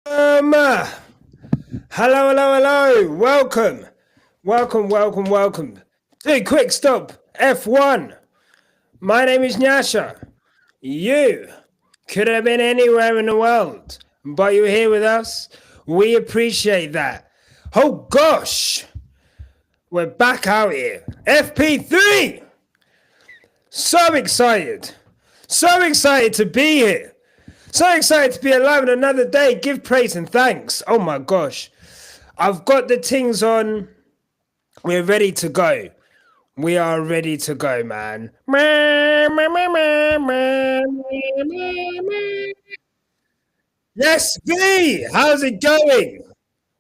Hello, hello, hello. Welcome. Hey, quick stop. F1. My name is Nyasha. You could have been anywhere in the world, but you're here with us. We appreciate that. Oh gosh, we're back out here. FP3. So excited. So excited to be here. So excited to be alive in another day. Give praise and thanks. Oh my gosh. I've got the things on. We're ready to go. We are ready to go, man. Yes, V. How's it going?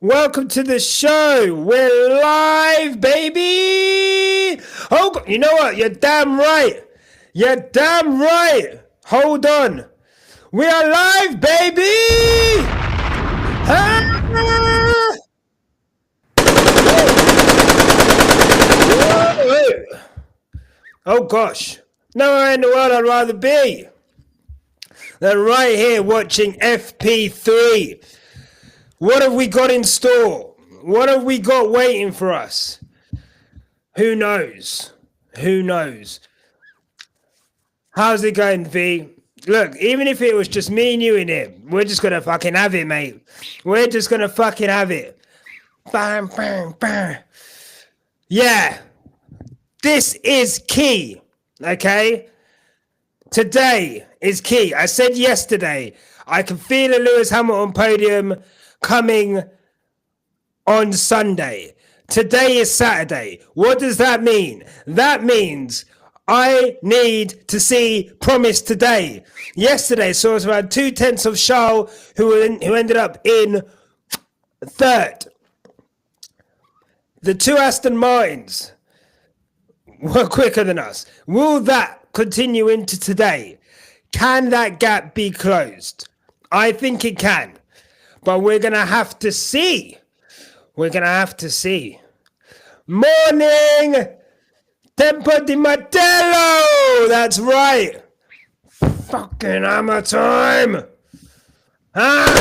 Welcome to the show. We're live, baby. Oh, you know what? You're damn right. You're damn right. Hold on. We are live, baby. Ah! Oh gosh. Nowhere in the world I'd rather be than right here watching FP3. What have we got in store? What have we got waiting for us? Who knows? Who knows? How's it going, V? Look, even if it was just me and you in here, we're just gonna fucking have it, mate. We're just gonna fucking have it. Bam, bam, bam. Yeah, this is key, okay? Today is key. I said yesterday, I can feel a Lewis Hamilton podium coming on Sunday. Today is Saturday. What does that mean? That means I need to see Promise today. Yesterday saw us around 2/10 of Charles, who ended up in third. The two Aston Martins were quicker than us. Will that continue into today? Can that gap be closed? I think it can, but we're going to have to see. We're going to have to see. Morning! Tempo di Martello! That's right. Fucking hammer time. Ah!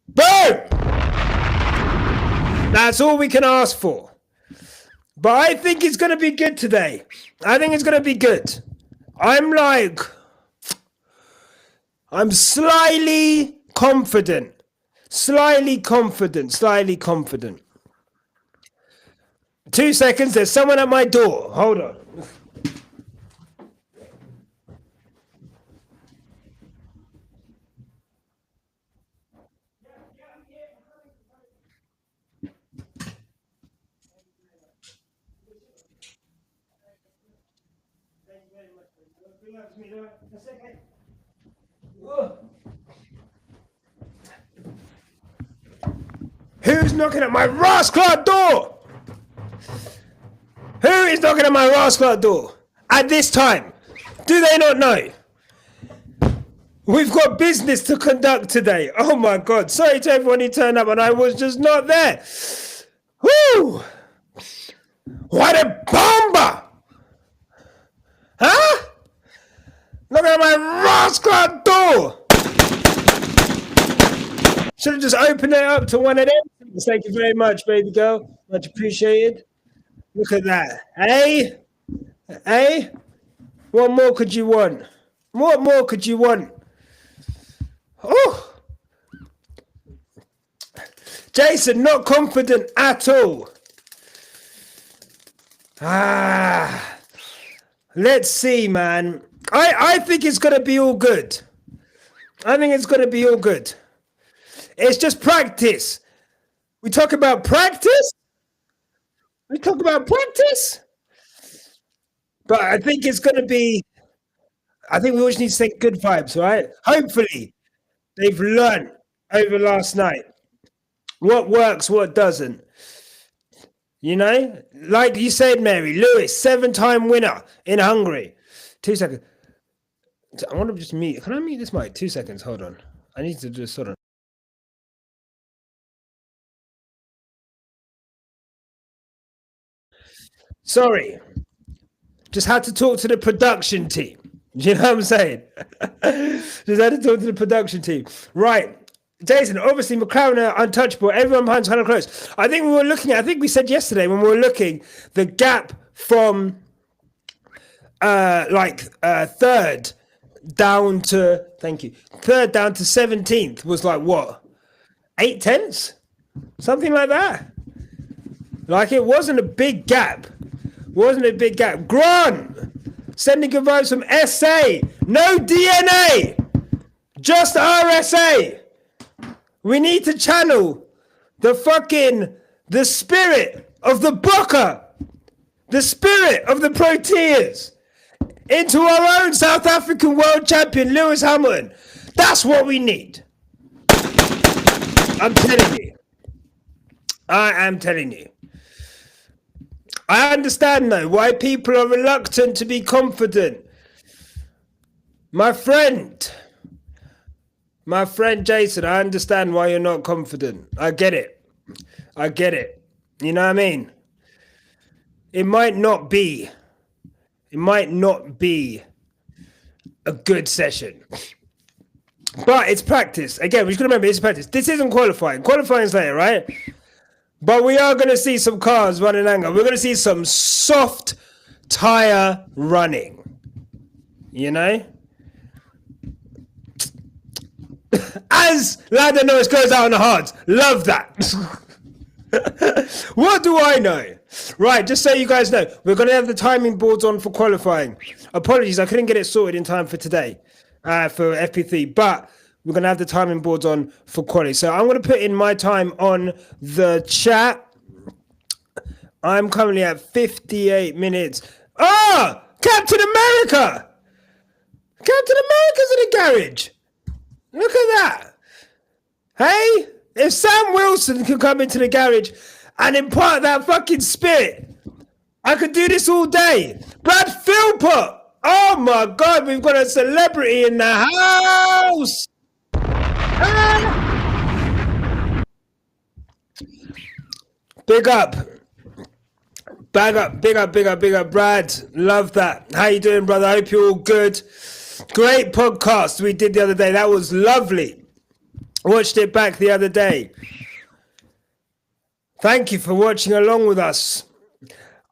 Boom! That's all we can ask for. But I think it's going to be good today. I think it's going to be good. I'm slightly confident. Slightly confident. 2 seconds, there's someone at my door. Hold on. Who's knocking at my rascal door? Who is knocking at my rascal door at this time? Do they not know? We've got business to conduct today. Oh my God. Sorry to everyone who turned up and I was just not there. Woo! What a bomber! Huh? Look at my rascal door! Should have just opened it up to one of them. Thank you very much, baby girl. Much appreciated. Look at that. Hey? Hey? What more could you want? What more could you want? Oh! Jason, not confident at all. Let's see, man. I think it's going to be all good. I think it's going to be all good. It's just practice. We talk about practice. But I think it's going to be. I think we always need to think good vibes, right? Hopefully, they've learned over last night what works, what doesn't. You know, like you said, Mary Lewis, 7-time winner in Hungary. 2 seconds. I want to just mute. Can I mute this mic? 2 seconds. Hold on. I need to just sort of. Sorry. Just had to talk to the production team. Do you know what I'm saying? Just had to talk to the production team. Right. Jason, obviously McLaren are untouchable. Everyone behind kind of close. I think I think we said yesterday when we were looking, the gap from third down to, thank you, third down to 17th was like what? 8 tenths? Something like that. Like it wasn't a big gap. Grant! Sending good vibes from SA. No DNA. Just RSA. We need to channel the spirit of the Booker. The spirit of the Proteas. Into our own South African world champion, Lewis Hamilton. That's what we need. I'm telling you. I am telling you. I understand though why people are reluctant to be confident. My friend Jason, I understand why you're not confident. I get it. You know what I mean? It might not be a good session. But it's practice. Again, we just gotta remember it's practice. This isn't qualifying. Qualifying's later, right? But we are going to see some cars running anger. We're going to see some soft tire running. You know? As Lando Norris goes out on the hards. Love that. What do I know? Right, just so you guys know, we're going to have the timing boards on for qualifying. Apologies, I couldn't get it sorted in time for today, for FP3. But we're going to have the timing boards on for quality. So I'm going to put in my time on the chat. I'm currently at 58 minutes. Ah! Captain America! Captain America's in the garage. Look at that. Hey? If Sam Wilson could come into the garage and impart that fucking spirit, I could do this all day. Brad Philpott! Oh my God, we've got a celebrity in the house! Big up, Brad. Love that. How you doing, brother? I hope you're all good. Great podcast we did the other day. That was lovely. Watched it back the other day. Thank you for watching along with us.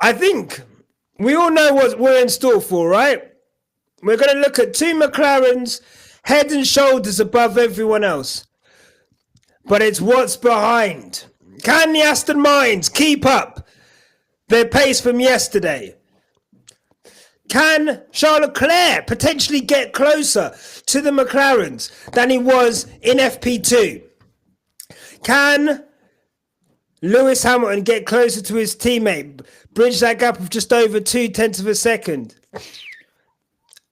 I think we all know what we're in store for, right? We're going to look at two McLarens head and shoulders above everyone else. But it's what's behind. Can the Aston Martins keep up their pace from yesterday? Can Charles Leclerc potentially get closer to the McLarens than he was in FP2? Can Lewis Hamilton get closer to his teammate, bridge that gap of just over 0.2 of a second?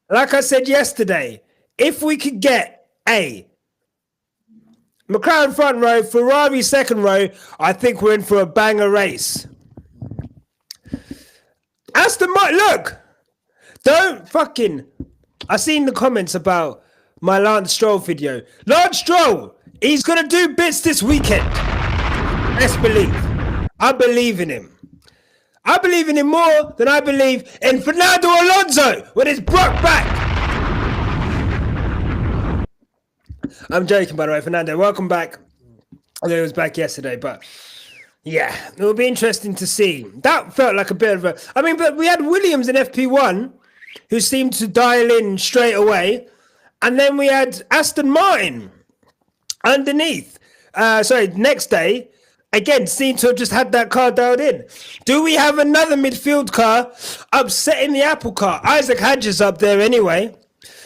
Like I said yesterday, if we could get a McLaren front row, Ferrari second row, I think we're in for a banger race. Aston Martin, look! Don't fucking... I seen the comments about my Lance Stroll video. Lance Stroll, he's going to do bits this weekend. Let's believe. I believe in him. I believe in him more than I believe in Fernando Alonso when it's brought back. I'm joking, by the way, Fernando. Welcome back. I know he was back yesterday, but yeah, it will be interesting to see. That felt like a bit of a... I mean, but we had Williams in FP1, who seemed to dial in straight away. And then we had Aston Martin underneath. Next day, again, seemed to have just had that car dialed in. Do we have another midfield car upsetting the Apple car? Isaac Hadger's up there anyway.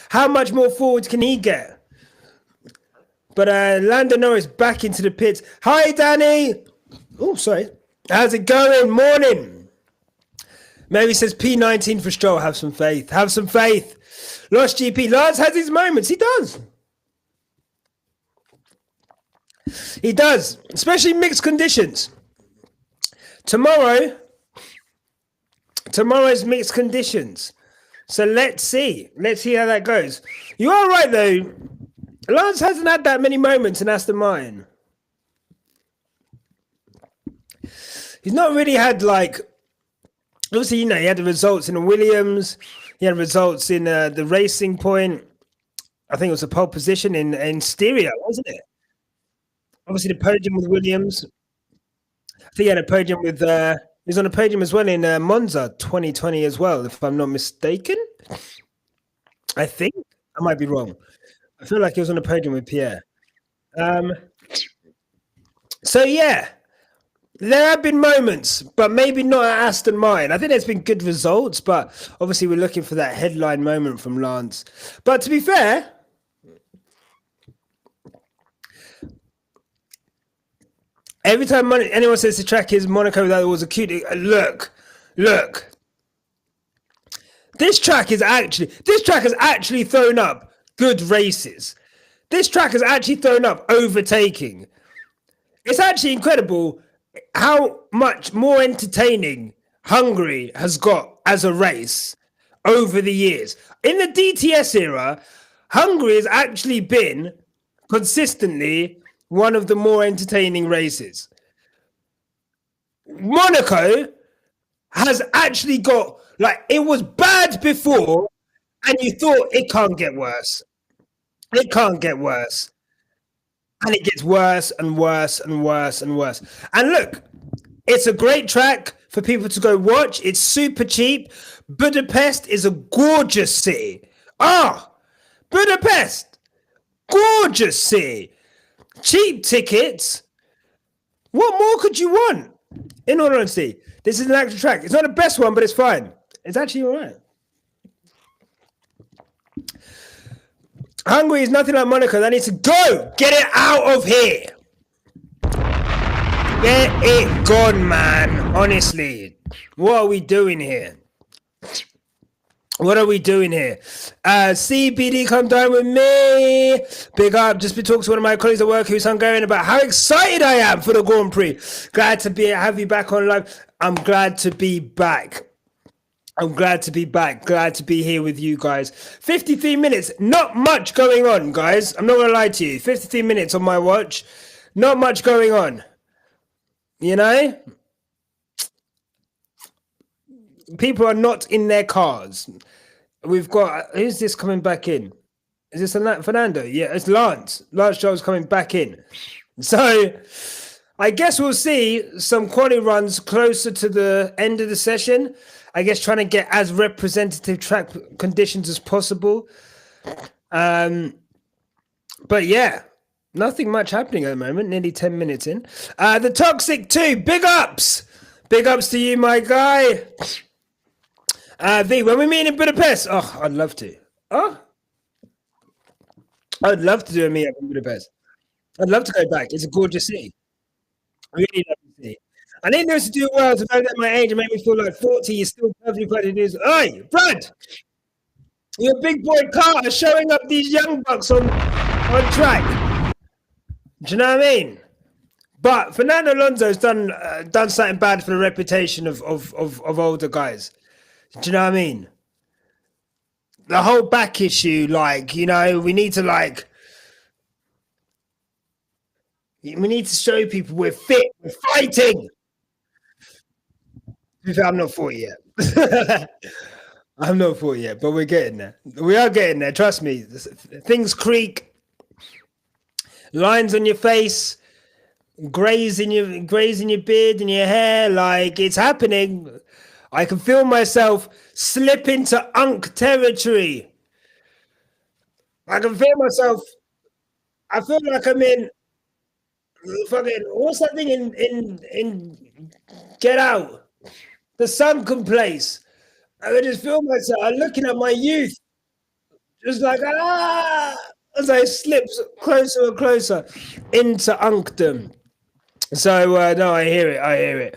How much more forward can he get? But Lando Norris back into the pits. Hi, Danny. Oh, sorry. How's it going? Morning. Mary says P19 for Stroll. Have some faith. Have some faith. Lost GP. Lars has his moments. He does. He does. Especially mixed conditions. Tomorrow's mixed conditions. So let's see. Let's see how that goes. You are right, though. Lance hasn't had that many moments in Aston Martin. He's not really had, like... Obviously, you know, he had the results in the Williams. He had results in the Racing Point. I think it was a pole position in Styria, wasn't it? Obviously, the podium with Williams. I think he had a podium with. He was on a podium as well in Monza 2020 as well, if I'm not mistaken. I think I might be wrong. I feel like he was on a podium with Pierre. Um, so yeah, there have been moments, but maybe not at Aston Martin. I think there's been good results, but obviously we're looking for that headline moment from Lance. But to be fair, every time anyone says the track is Monaco, that was a cute. Look. This track has actually thrown up good races. This track has actually thrown up overtaking. It's actually incredible how much more entertaining Hungary has got as a race over the years. In the DTS era, Hungary has actually been consistently one of the more entertaining races. Monaco has actually got, like, it was bad before, and you thought it can't get worse. It can't get worse. And it gets worse and worse and worse and worse. And look, it's a great track for people to go watch. It's super cheap. Budapest is a gorgeous city. Budapest, gorgeous city. Cheap tickets. What more could you want? In all honesty, this is an actual track. It's not the best one, but it's fine. It's actually all right. Hungary is nothing like Monaco. That needs to go. Get it out of here. Get it gone, man. Honestly, what are we doing here? What are we doing here? CBD, come down with me. Big up. Just been talking to one of my colleagues at work who's Hungarian about how excited I am for the Grand Prix. Glad to have you back on live. I'm glad to be back. Glad to be here with you guys. 53 minutes. Not much going on, guys. I'm not going to lie to you. 53 minutes on my watch. Not much going on. You know? People are not in their cars. We've got, who's this coming back in? Is this Fernando? Yeah, it's Lance. Lance Stroll's coming back in. So I guess we'll see some quality runs closer to the end of the session. I guess trying to get as representative track conditions as possible. But yeah, nothing much happening at the moment. Nearly 10 minutes in. The Toxic 2, big ups. Big ups to you, my guy. V, when we meet in Budapest, I'd love to. I'd love to do a meetup in Budapest. I'd love to go back. It's a gorgeous city. Really love the city. I didn't know to do well to know that my age and make me feel like 40. You're still perfectly ready to do. Oi, Brad! Your big boy Carter showing up these young bucks on track. Do you know what I mean? But Fernando Alonso's done something bad for the reputation of older guys. Do you know what I mean? The whole back issue, like, you know, we need to show people we're fit, we're fighting. I'm not 40 yet. I'm not 40 yet, but we're getting there. We are getting there. Trust me. Things creak. Lines on your face, grays in your beard and your hair. Like, it's happening. I can feel myself slip into Unk territory. I can feel myself. I feel like I'm in fucking, what's that thing in Get Out? The sunken place. I can just feel myself. I'm looking at my youth, just like as I slip closer and closer into Unkdom. So no, I hear it.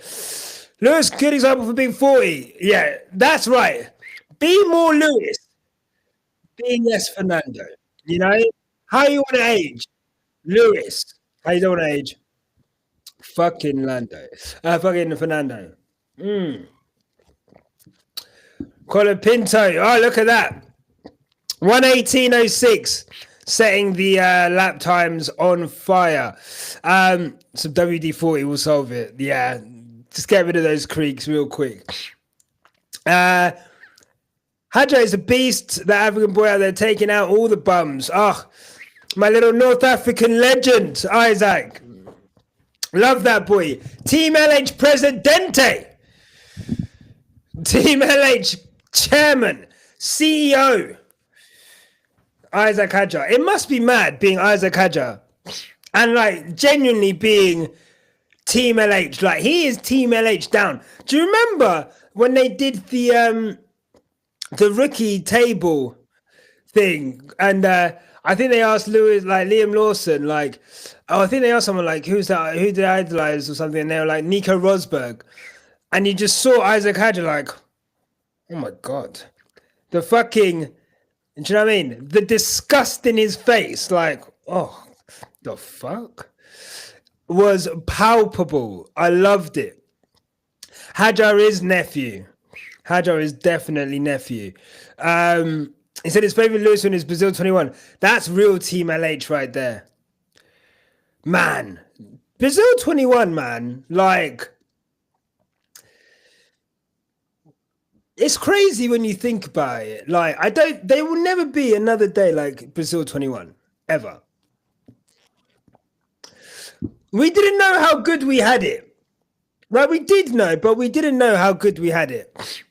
Lewis, good example for being 40. Yeah, that's right. Be more Lewis. Be less Fernando. You know? How you want to age? Lewis. How you don't want to age? Fucking Lando. Fucking Fernando. Colin Pinto. Oh, look at that. 1:18.06. Setting the lap times on fire. Some WD-40 will solve it. Yeah. Just get rid of those creaks real quick. How Hajar is a beast. The African boy out there taking out all the bums. Oh, my little North African legend, Isaac. Love that boy. Team LH Presidente. Team LH Chairman. CEO. Isaac Hajar. It must be mad being Isaac Hajar. And like genuinely being Team LH. Like he is Team LH down. Do you remember when they did the rookie table thing? And I think they asked Liam Lawson, like, oh, I think they asked someone like, who's that? Who did I idolize or something? And they were like Nico Rosberg. And you just saw Isaac Hajar like, oh my God. The fucking, do you know what I mean? The disgust in his face, like, oh, the fuck? Was palpable. I loved it. Hajar is nephew. Hajar is definitely nephew. He said his favorite Lewis win is Brazil 21. That's real Team LH right there. Man. Brazil 21, man. Like, it's crazy when you think about it. Like, there will never be another day like Brazil 21. Ever. We didn't know how good we had it. Like, we did know, but we didn't know how good we had it.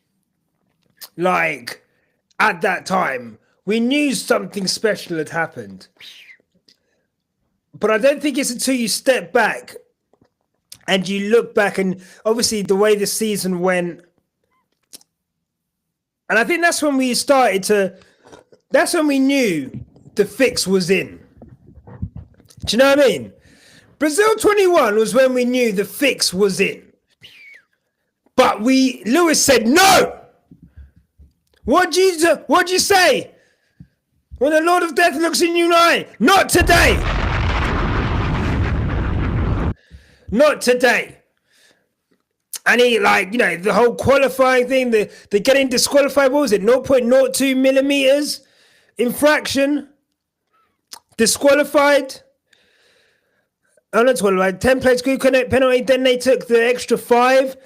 Like, at that time, we knew something special had happened. But I don't think it's until you step back and you look back, and obviously the way the season went. And I think that's when we started to, that's when we knew the fix was in. Do you know what I mean? Brazil 21 was when we knew the fix was in. But Lewis said, no! What'd you say? When the Lord of Death looks in your eye, not today. Not today. And he, like, you know, the whole qualifying thing, the getting disqualified, what was it? 0.02 millimeters infraction. Disqualified. Oh, not disqualified. 10 plates grid penalty. Then they took the extra 5.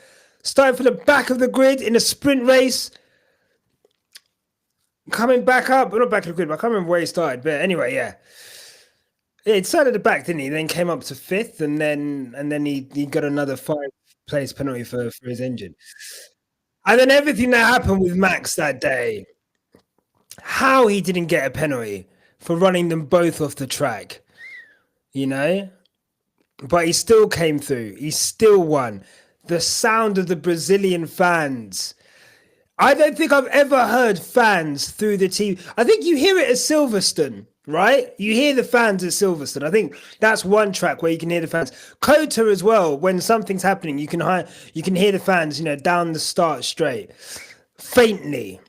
Starting from the back of the grid in a sprint race. Coming back up, not back to the grid, but I can't remember where he started. But anyway, yeah. It started at the back, didn't he? Then came up to 5th, and then he got another 5-place penalty for his engine. And then everything that happened with Max that day, how he didn't get a penalty for running them both off the track, you know? But he still came through. He still won. The sound of the Brazilian fans. I don't think I've ever heard fans through the TV. I think you hear it at Silverstone, right? You hear the fans at Silverstone. I think that's one track where you can hear the fans. Kota as well. When something's happening, you can hear the fans, you know, down the start straight, faintly.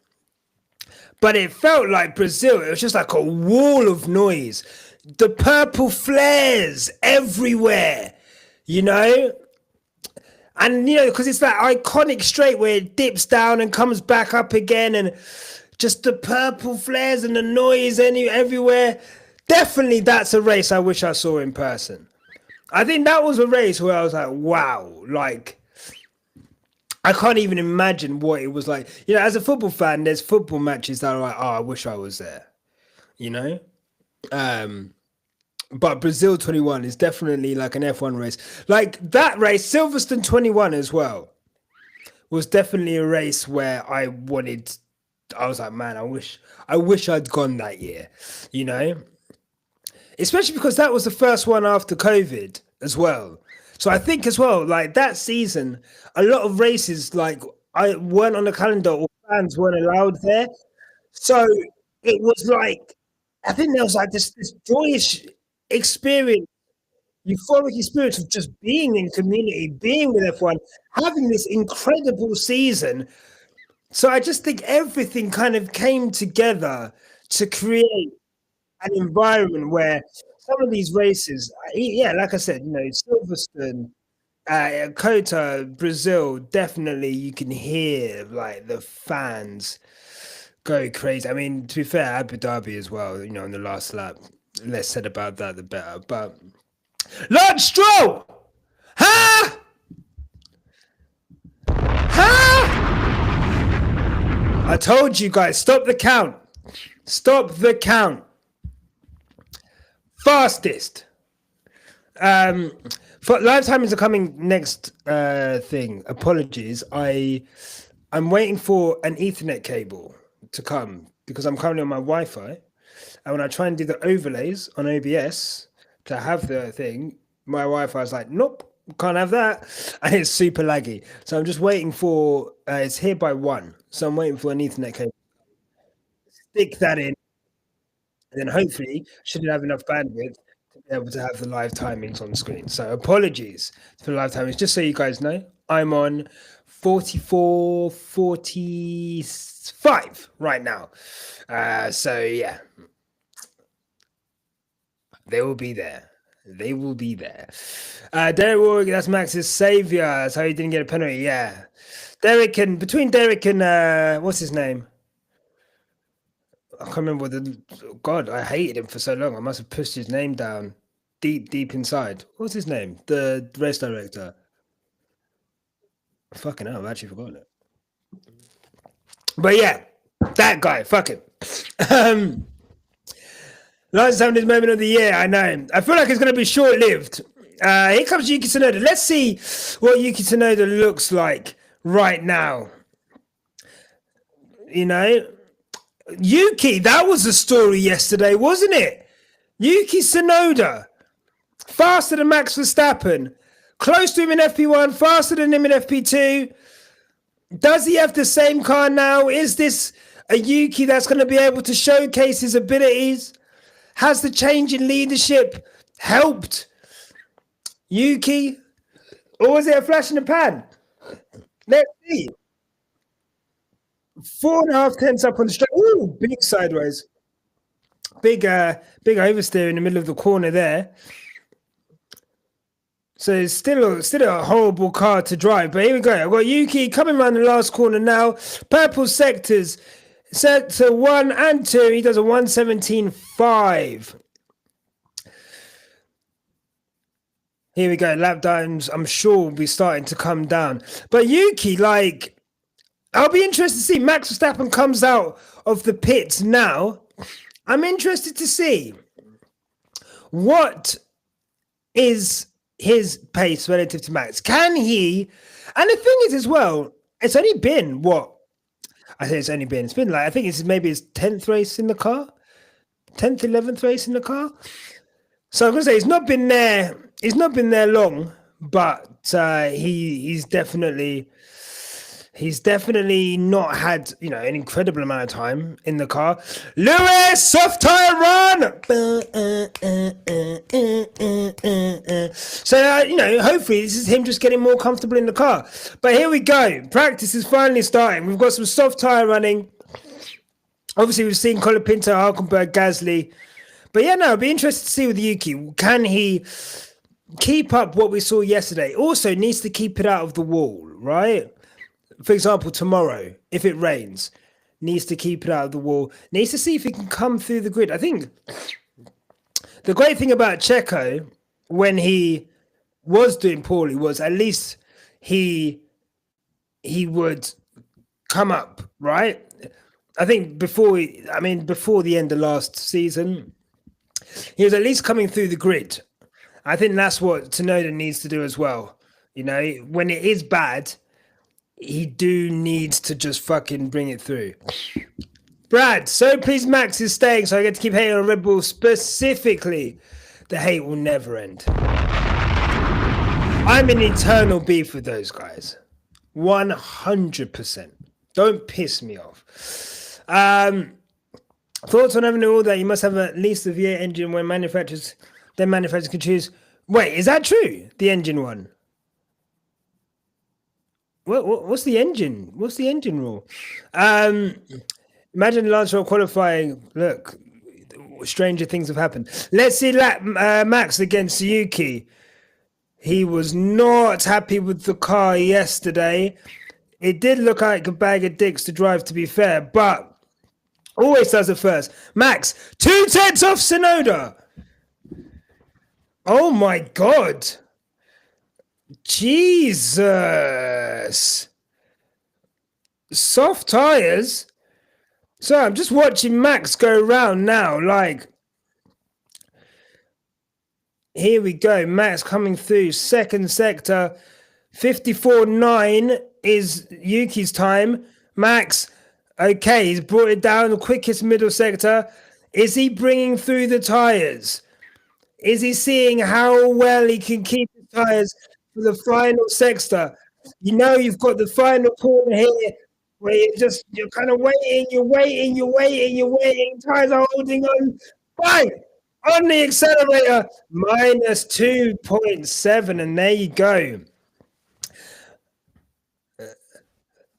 But it felt like Brazil. It was just like a wall of noise. The purple flares everywhere, you know. And, you know, because it's that iconic straight where it dips down and comes back up again, and just the purple flares and the noise everywhere. Definitely that's a race I wish I saw in person. I think that was a race where I was like, wow, like, I can't even imagine what it was like. You know, as a football fan, there's football matches that are like, oh, I wish I was there, you know? But Brazil 21 is definitely like an F1 race. Like that race, Silverstone 21 as well, was definitely a race where I was like, man, I wish I'd gone that year, you know? Especially because that was the first one after COVID as well. So I think as well, like that season, a lot of races like I weren't on the calendar or fans weren't allowed there. So it was like, I think there was like this joyous experience, euphoric experience of just being in community, being with F1, having this incredible season. So I just think everything kind of came together to create an environment where some of these races, yeah, like I said, you know, Silverstone, Kota, Brazil, definitely you can hear like the fans go crazy. I mean, to be fair, Abu Dhabi as well, you know, in the last lap, less said about that, the better. But Lance Stroll, huh? I told you guys, stop the count. Stop the count. Fastest. For live timings are coming next thing. Apologies. I'm waiting for an Ethernet cable to come because I'm currently on my Wi-Fi. And when I try and do the overlays on OBS to have the thing, my Wi-Fi is like, nope, can't have that. And it's super laggy. So I'm just waiting for, it's here by 1. So I'm waiting for an Ethernet cable. Stick that in. And then hopefully should have enough bandwidth to be able to have the live timings on screen. So apologies for the live timings. Just so you guys know, I'm on 44, 45 right now. So yeah, they will be there. They will be there. Derek Warwick, that's Max's savior. That's how he didn't get a penalty. Yeah. Between Derek and what's his name? I can't remember God, I hated him for so long. I must have pushed his name down deep inside. What's his name? The race director. Fucking hell, I've actually forgotten it. But yeah, that guy, fuck him. Last time this moment of the year, I know. I feel like it's going to be short-lived. Here comes Yuki Tsunoda. Let's see what Yuki Tsunoda looks like right now. You know, Yuki, that was the story yesterday, wasn't it? Yuki Tsunoda, faster than Max Verstappen, close to him in FP1, faster than him in FP2. Does he have the same car now? Is this a Yuki that's going to be able to showcase his abilities? Has the change in leadership helped Yuki? Or was it a flash in the pan? Let's see. 4.5 tenths up on the straight. Ooh, big sideways. Big oversteer in the middle of the corner there. So it's still a horrible car to drive. But here we go. I've got Yuki coming around the last corner now. Purple sectors. Sector 1 and 2. He does a 1:17.5. Here we go. Lap times, I'm sure, will be starting to come down. But Yuki, like, I'll be interested to see. Max Verstappen comes out of the pits now. I'm interested to see what is his pace relative to Max. Can he? And the thing is as well, it's only been what? I think it's been like, I think it's maybe his 10th race in the car. 10th, 11th race in the car. So I'm going to say he's not been there long, but he's definitely not had, an incredible amount of time in the car. Lewis, soft tire run. So hopefully this is him just getting more comfortable in the car. But here we go. Practice is finally starting. We've got some soft tire running. Obviously, we've seen Colapinto, Hulkenberg, Gasly. But yeah, no, it'll be interesting to see with Yuki. Can he keep up what we saw yesterday? Also needs to keep it out of the wall, right? For example, tomorrow, if it rains, needs to keep it out of the wall. Needs to see if he can come through the grid. I think the great thing about Checo, when he was doing poorly, was at least he would come up, right? I think before the end of last season, he was at least coming through the grid. I think that's what Tsunoda needs to do as well. When it is bad, he needs to just fucking bring it through. Brad, so pleased Max is staying, so I get to keep hating on Red Bull specifically. The hate will never end. I'm in eternal beef with those guys. 100%. Don't piss me off. Thoughts on having all that? You must have at least a V8 engine when manufacturers can choose. Wait, is that true? The engine one? What's the engine? What's the engine rule? Imagine Lance Stroll qualifying. Look, stranger things have happened. Let's see Max against Yuki. He was not happy with the car yesterday. It did look like a bag of dicks to drive, to be fair, but always does it first. Max, 2 tenths off Tsunoda. Oh my God. Jesus. Soft tires. So I'm just watching Max go around now. Like, here we go. Max coming through second sector. 54.9 is Yuki's time. Max, okay, he's brought it down. The quickest middle sector. Is he bringing through the tires? Is he seeing how well he can keep his tires for the final sector? You know, you've got the final corner here where you're kind of waiting, you're waiting. Tires are holding on. Bang! On the accelerator, minus 2.7, and there you go.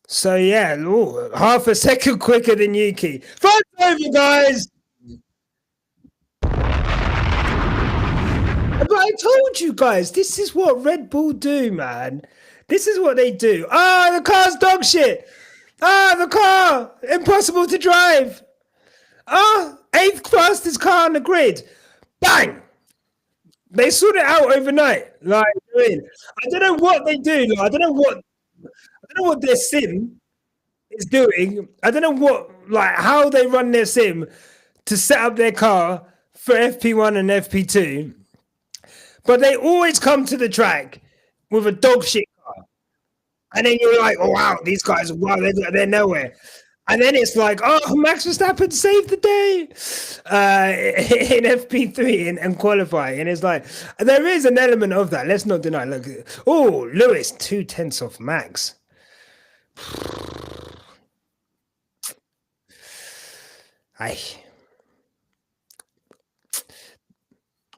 So yeah, ooh, half a second quicker than Yuki. Front over, guys! But I told you guys, this is what Red Bull do, man. This is what they do. Ah, the car's dog shit. Ah, the car, impossible to drive. Ah, eighth fastest car on the grid. Bang! They sort it out overnight. Like, I don't know what they do. Like, I don't know what their sim is doing. I don't know how they run their sim to set up their car for FP1 and FP2. But they always come to the track with a dog shit car. And then you're like, oh, wow, these guys, wow, they're nowhere. And then it's like, oh, Max Verstappen saved the day in FP3 and qualifying. And it's like, there is an element of that. Let's not deny. Look, oh, Lewis, 2/10 off Max.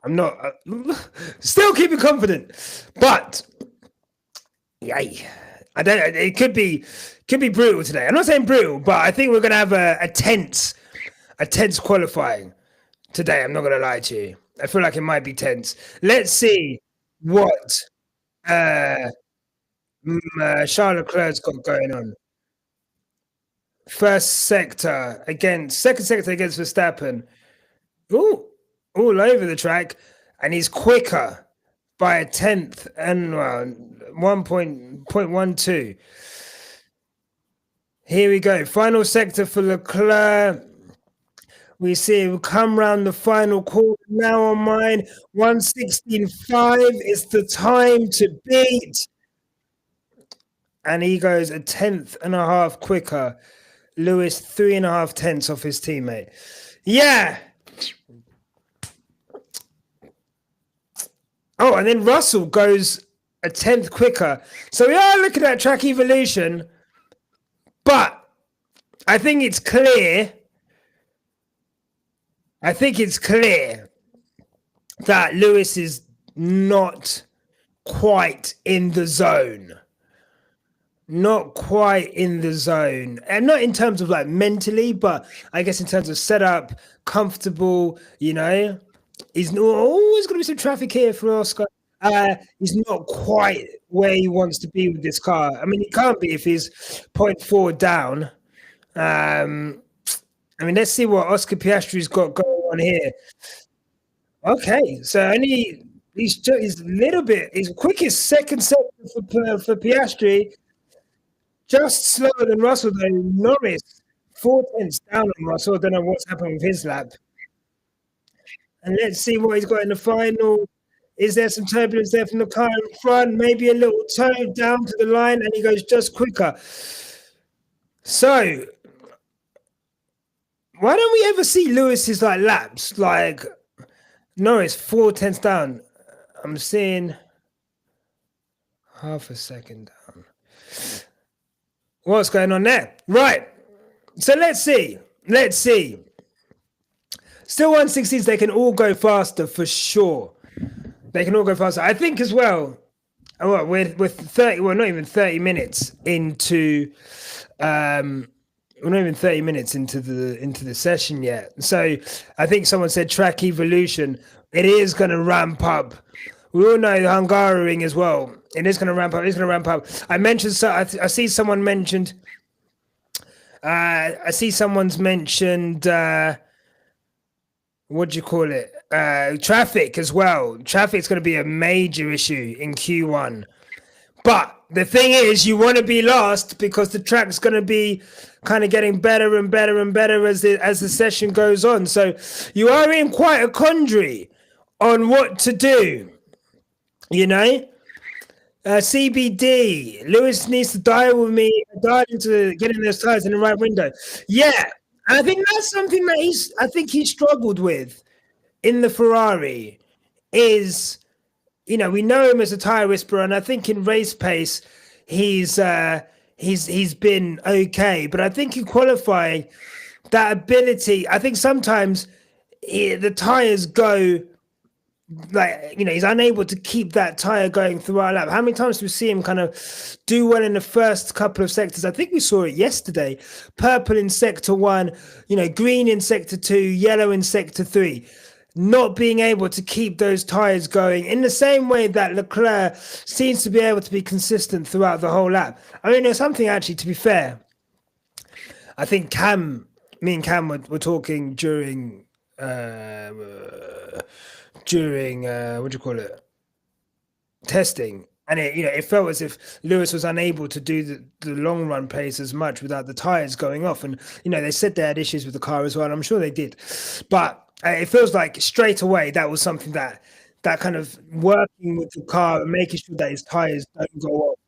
I'm not still keeping confident, but yay. I don't know. It could be brutal today. I'm not saying brutal, but I think we're gonna have a tense qualifying today. I'm not gonna lie to you. I feel like it might be tense. Let's see what Charles Leclerc's got going on. First sector against second sector against Verstappen. Ooh, all over the track, and he's quicker by a tenth and 1.12. Here we go. Final sector for Leclerc. We see him come round the final corner now on mine. 1:16.5 is the time to beat. And he goes a tenth and a half quicker. Lewis 3.5 tenths off his teammate. Yeah. Oh, and then Russell goes a tenth quicker. So we are looking at track evolution, but I think it's clear. That Lewis is not quite in the zone. Not quite in the zone. And not in terms of like mentally, but I guess in terms of setup, comfortable, you know. He's always going to be some traffic here for Oscar. He's not quite where he wants to be with this car. I mean, he can't be if he's 0.4 down. I mean, let's see what Oscar Piastri's got going on here. Okay, so only he's a little bit. His quickest second sector for Piastri, just slower than Russell though. Norris 4 tenths down on Russell. I don't know what's happened with his lap. And let's see what he's got in the final. Is there some turbulence there from the car in front? Maybe a little toe down to the line, and he goes just quicker. So, why don't we ever see Lewis's like laps? Like Norris 4 tenths down. I'm seeing half a second down. What's going on there? Right. So let's see. Still 160s, they can all go faster for sure. They can all go faster. I think as well, with 30, well, not even 30 minutes into we're not even 30 minutes into the session yet. So I think someone said track evolution. It is going to ramp up. We all know the Hungarian as well. It is going to ramp up. It's going to ramp up. I mentioned. So I see someone mentioned. I see someone's mentioned. What do you call it? Traffic as well. Traffic's going to be a major issue in Q1. But the thing is, you want to be last because the track's going to be kind of getting better and better and better as the session goes on. So you are in quite a quandary on what to do, you know? CBD, Lewis needs to dial into getting those tires in the right window. Yeah, and I think that's something that I think he struggled with in the Ferrari is, we know him as a tire whisperer, and I think in race pace, he's been okay. But I think in qualifying, that ability, I think sometimes the tires go he's unable to keep that tire going throughout a lap. How many times do we see him kind of do well in the first couple of sectors? I think we saw it yesterday. Purple in sector 1, green in sector 2, yellow in sector 3. Not being able to keep those tires going in the same way that Leclerc seems to be able to be consistent throughout the whole lap. I mean, there's something actually, to be fair, I think me and Cam were talking during what do you call it, testing, and it felt as if Lewis was unable to do the long run pace as much without the tires going off. And they said they had issues with the car as well, and I'm sure they did, but it feels like straight away that was something that kind of working with the car and making sure that his tires don't go off.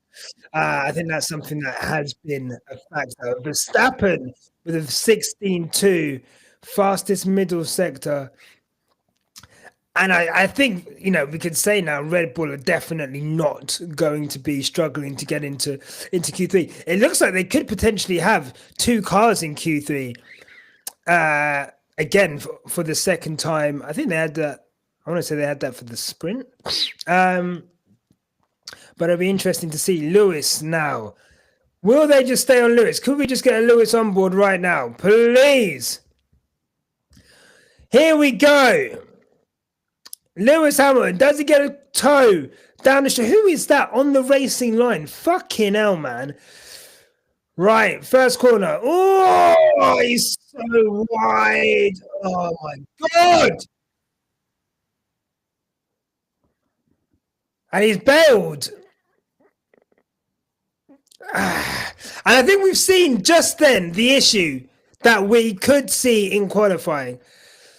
I think that's something that has been a factor. Verstappen with a 16.2, fastest middle sector. And I think, we could say now Red Bull are definitely not going to be struggling to get into Q3. It looks like they could potentially have 2 cars in Q3. Again, for the second time. I think they had that. I want to say they had that for the sprint. But it'll be interesting to see Lewis now. Will they just stay on Lewis? Could we just get a Lewis on board right now? Please. Here we go. Lewis Hamilton, does he get a toe down the street? Who is that on the racing line? Fucking hell, man. Right, first corner. Oh, he's so wide. Oh, my God. And he's bailed. And I think we've seen just then the issue that we could see in qualifying.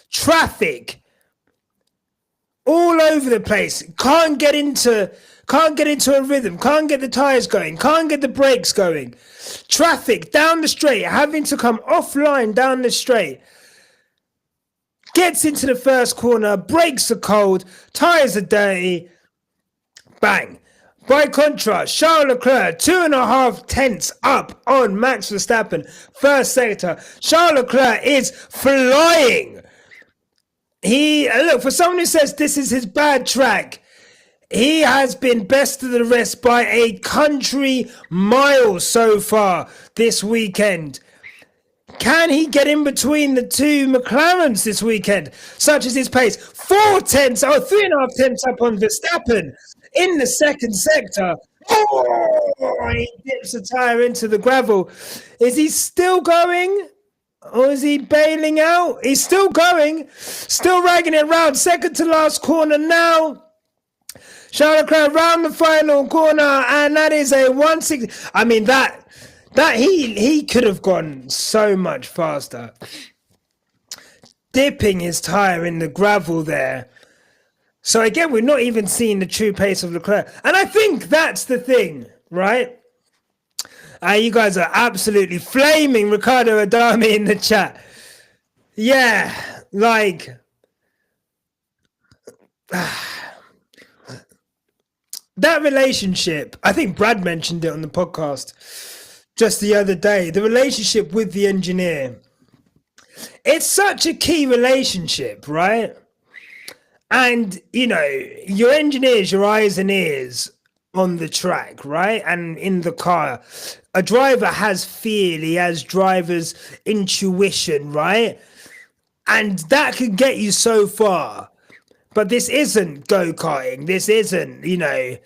Traffic. All over the place. Can't get into a rhythm. Can't get the tires going. Can't get the brakes going. Traffic down the straight, having to come offline down the straight. Gets into the first corner. Brakes are cold. Tires are dirty. Bang. By contrast, Charles Leclerc 2.5 tenths up on Max Verstappen. First sector. Charles Leclerc is flying. Look, for someone who says this is his bad track, he has been best of the rest by a country mile so far this weekend. Can he get in between the 2 McLarens this weekend, such as his pace? 4 tenths, 3.5 tenths up on Verstappen in the second sector. Oh, he dips the tire into the gravel. Is he still going? Or is he bailing out? He's still going, still ragging it round. Second to last corner now. Charles Leclerc round the final corner, and that is a 160. I mean, that he could have gone so much faster. Dipping his tire in the gravel there. So again, we're not even seeing the true pace of Leclerc. And I think that's the thing, right? You guys are absolutely flaming Ricardo Adami in the chat. Yeah, like... that relationship, I think Brad mentioned it on the podcast just the other day, the relationship with the engineer. It's such a key relationship, right? And, your engineer is your eyes and ears on the track, right? And in the car. A driver has feel, he has driver's intuition, right? And that could get you so far. But this isn't go-karting. This isn't, a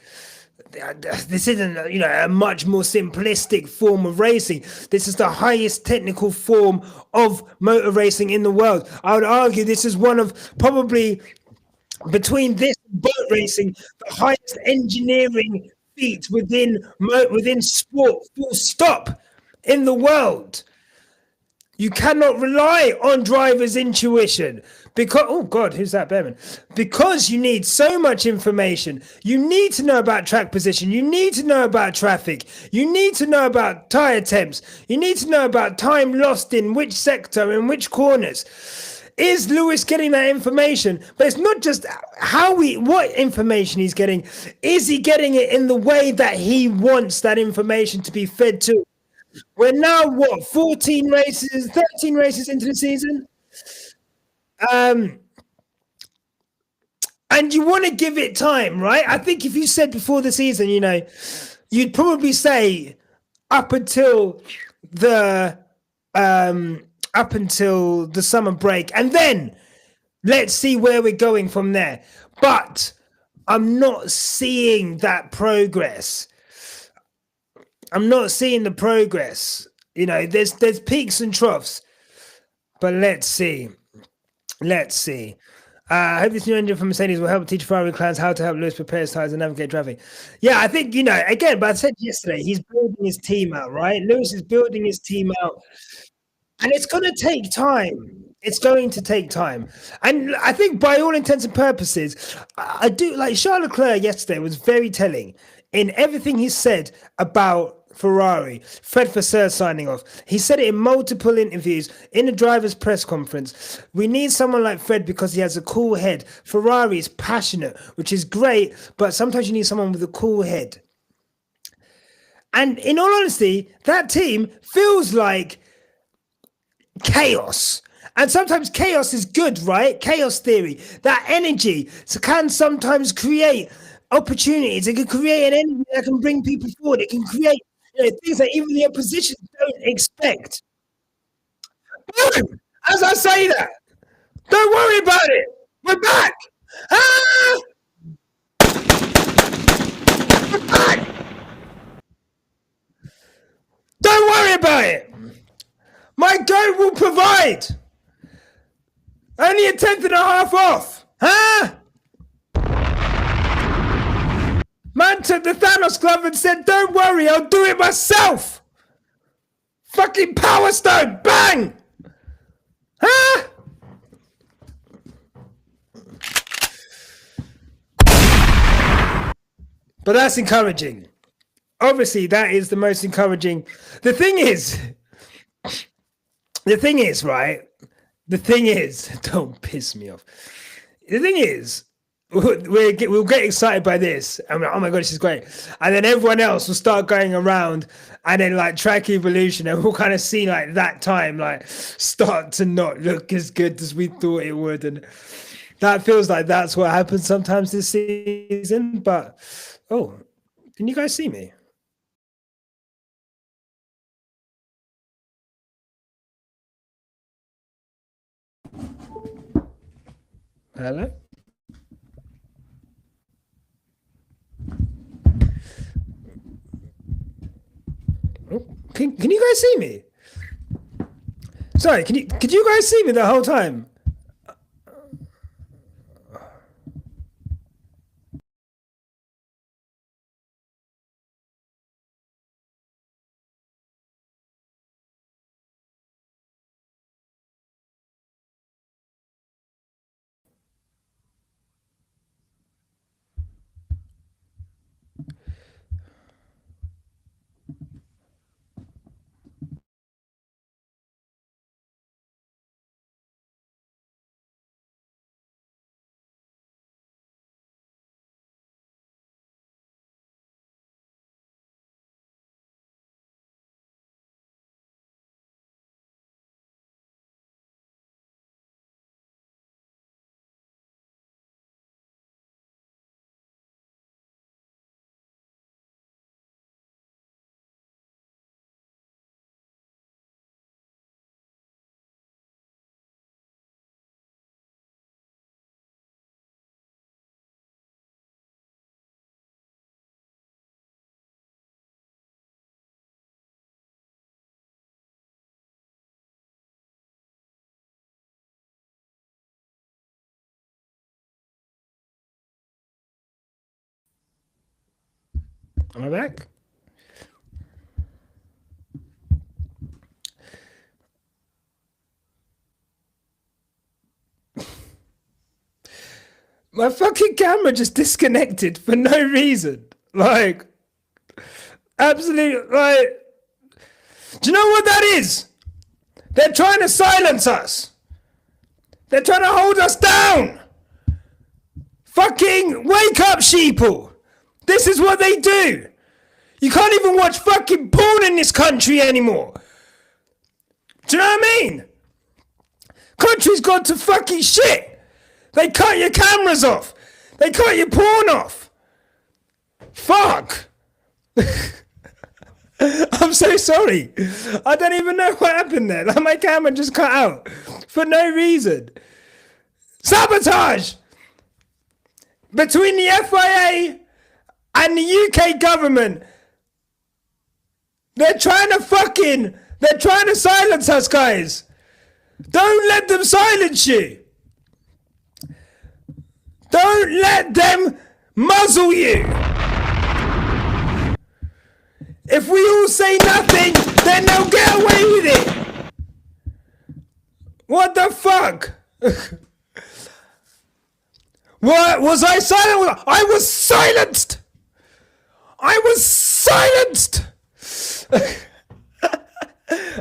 much more simplistic form of racing. This is the highest technical form of motor racing in the world. I would argue this is one of probably, between this and boat racing, the highest engineering feat within sport. Full stop. In the world, you cannot rely on drivers' intuition because oh god, who's that Behrman? Because you need so much information. You need to know about track position. You need to know about traffic. You need to know about tire temps. You need to know about time lost in which sector and which corners. Is Lewis getting that information? But it's not just what information he's getting. Is he getting it in the way that he wants that information to be fed to? We're now what 14 races, 13 races into the season, um, and you want to give it time, right? I think if you said before the season, you'd probably say up until the um, up until the summer break, and then let's see where we're going from there. But I'm not seeing that progress. I'm not seeing the progress. There's peaks and troughs, but let's see. Let's see. I hope this new engine from Mercedes will help teach Ferrari clients how to help Lewis prepare his tires and navigate traffic. Yeah, I think, again, but I said yesterday, he's building his team out, right? Lewis is building his team out. And it's going to take time. It's going to take time. And I think by all intents and purposes, I do like Charles Leclerc yesterday was very telling in everything he said about Ferrari, Fred Vasseur signing off. He said it in multiple interviews, in the driver's press conference. We need someone like Fred because he has a cool head. Ferrari is passionate, which is great, but sometimes you need someone with a cool head. And in all honesty, that team feels like chaos. And sometimes chaos is good, right? Chaos theory. That energy can sometimes create opportunities. It can create an energy that can bring people forward. It can create things that even the opposition don't expect. Boom! As I say that, don't worry about it. We're back. Ah! We're back. Don't worry about it. My goat will provide. Only a tenth and a half off. Huh? Man took the Thanos glove and said, don't worry, I'll do it myself. Fucking Power Stone. Bang. Huh? But that's encouraging. Obviously, that is the most encouraging. The thing is, right? The thing is, don't piss me off. The thing is, we'll get excited by this. I'm like, oh my god, this is great. And then everyone else will start going around, and then like track evolution, and we'll kind of see like that time like start to not look as good as we thought it would, and that feels like that's what happens sometimes this season. But oh, can you guys see me? Hello? Oh, can you guys see me? Sorry, could you guys see me the whole time? Am I back? My fucking camera just disconnected for no reason. Like, absolutely, like, do you know what that is? They're trying to silence us. They're trying to hold us down. Fucking wake up, sheeple. This is what they do. You can't even watch fucking porn in this country anymore. Do you know what I mean? Country's gone to fucking shit. They cut your cameras off. They cut your porn off. Fuck. I'm so sorry. I don't even know what happened there. Like, my camera just cut out for no reason. Sabotage between the FIA and the UK government. They're trying to silence us, guys. Don't let them silence you. Don't let them muzzle you. If we all say nothing, then they'll get away with it. What the fuck? What? Was I silent? I was silenced. I was silenced.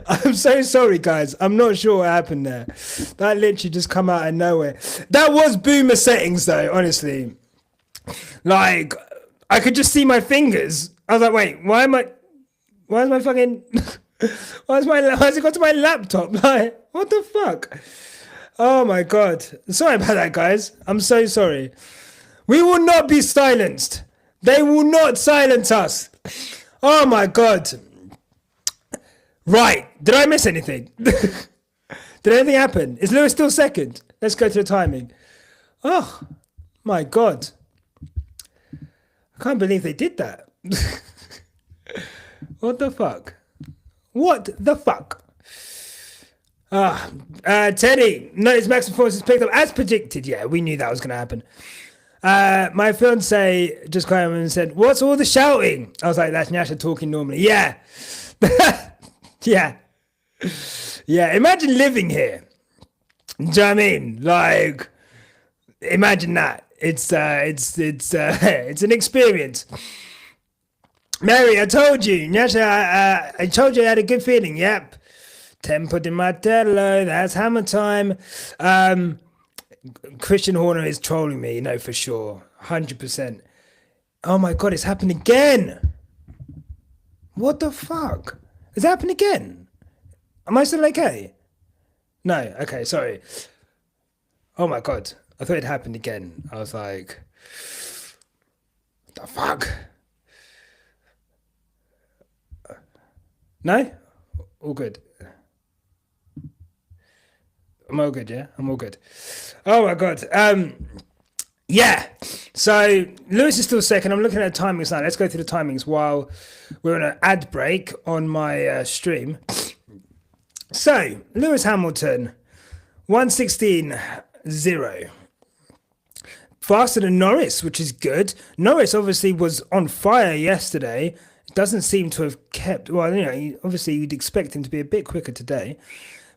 I'm so sorry, guys. I'm not sure what happened there. That literally just come out of nowhere. That was boomer settings, though, honestly. Like, I could just see my fingers. I was like, wait, why is my fucking... why has it got to my laptop? Like, what the fuck? Oh, my God. Sorry about that, guys. I'm so sorry. We will not be silenced. They will not silence us. Oh, my God. Right. Did I miss anything? Did anything happen? Is Lewis still second? Let's go to the timing. Oh, my God. I can't believe they did that. What the fuck? What the fuck? Teddy, notice Max performance is picked up as predicted. Yeah, we knew that was going to happen. My fiance just came in and said, what's all the shouting? I was like, that's Nyasha talking normally. Yeah. Yeah. Yeah, imagine living here. Do you know what I mean? Like, imagine that. It's an experience. Mary, I told you. Nyasha, I told you I had a good feeling. Yep. Tempo di Martello, that's hammer time. Christian Horner is trolling me, you know, for sure. 100%. Oh my God, it's happened again. What the fuck? Has it happened again? Am I still okay? No, okay, sorry. Oh my God, I thought it happened again. I was like, what the fuck? No? All good. I'm all good, yeah? I'm all good. Oh my God. Yeah. So Lewis is still second. I'm looking at the timings now. Let's go through the timings while we're on an ad break on my stream. So Lewis Hamilton, 1:16.0. Faster than Norris, which is good. Norris obviously was on fire yesterday. Doesn't seem to have kept... Well, you know, obviously you'd expect him to be a bit quicker today.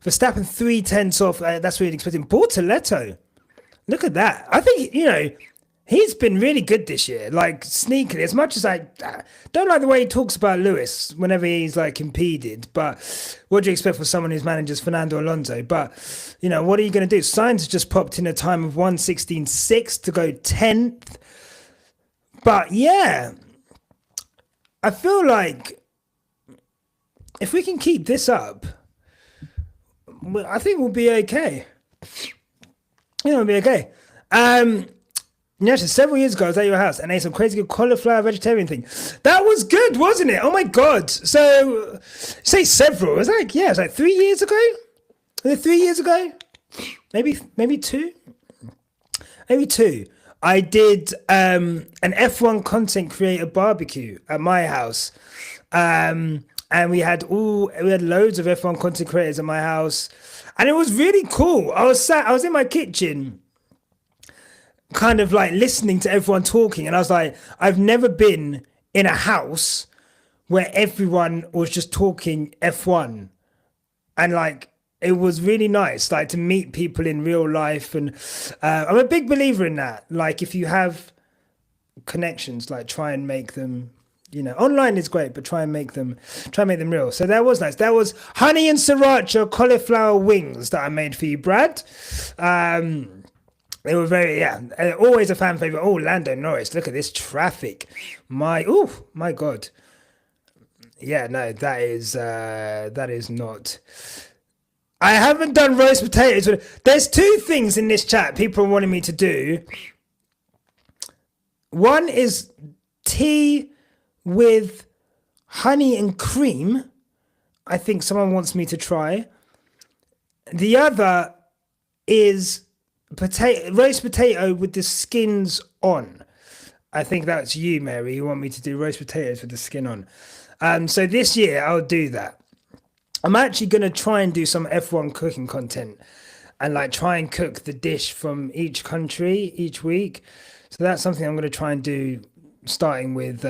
Verstappen 3/10 off. That's what you'd expect him. Bortoletto. Look at that. I think, you know, he's been really good this year. Like, sneakily. As much as I don't like the way he talks about Lewis whenever he's, like, impeded. But what do you expect for someone who's manages Fernando Alonso? But, you know, what are you going to do? Sainz has just popped in a time of 1:16.6 to go 10th. But, yeah. I feel like if we can keep this up, I think we'll be okay. We'll be okay. Several years ago, I was at your house and ate some crazy good cauliflower vegetarian thing. That was good, wasn't it? Oh my God. So, say several. It was like, yeah, it was like 3 years ago. Was it 3 years ago? Maybe two? Maybe two. I did an F1 content creator barbecue at my house. And we had loads of F1 content creators at my house. And it was really cool. I was in my kitchen, kind of like listening to everyone talking. And I was like, I've never been in a house where everyone was just talking F1, and like it was really nice, like to meet people in real life. And I'm a big believer in that. Like if you have connections, like try and make them, online is great, but try and make them real. So that was nice. That was honey and sriracha cauliflower wings that I made for you, Brad. They were always a fan favorite. Oh, Lando Norris, look at this traffic. My God. Yeah, no, that is not. I haven't done roast potatoes. There's two things in this chat people are wanting me to do. One is tea with honey and cream. I think someone wants me to try. The other is roast potato with the skins on. I think that's you, Mary. You want me to do roast potatoes with the skin on. So this year I'll do that. I'm actually going to try and do some F1 cooking content and like try and cook the dish from each country each week. So that's something I'm going to try and do, starting with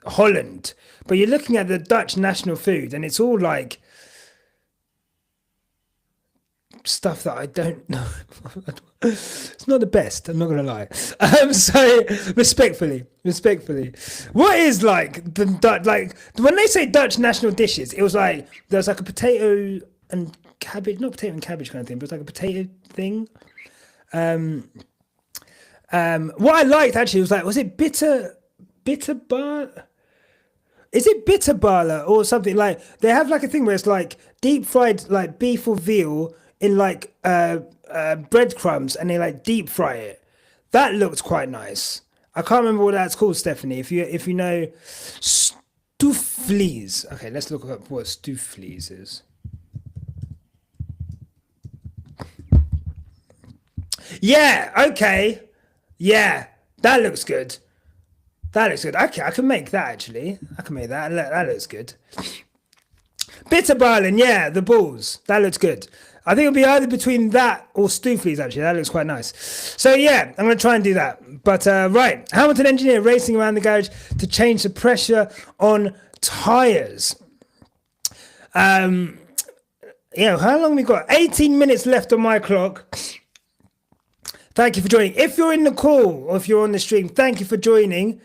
Holland. But you're looking at the Dutch national food and it's all like stuff that I don't know. It's not the best, I'm not gonna lie. So respectfully, what is like the Dutch, like when they say Dutch national dishes, it was like there's like a potato and cabbage, not potato and cabbage kind of thing, but it's like a potato thing. What I liked actually was it bitter bar? Is it bitter barla or something? Like they have like a thing where it's like deep fried like beef or veal in like breadcrumbs, and they like deep fry it. That looked quite nice. I can't remember what that's called, Stephanie. If you know, stoofvlees. Okay, let's look up what stoofvlees is. Yeah. Okay. Yeah, that looks good. Okay, I can make that actually. I can make that. That looks good. Bitter barlin, yeah, the balls. That looks good. I think it'll be either between that or stoofvlees, actually. That looks quite nice. So, yeah, I'm going to try and do that. But, right, Hamilton engineer racing around the garage to change the pressure on tyres. How long we got? 18 minutes left on my clock. Thank you for joining. If you're in the call or if you're on the stream, thank you for joining.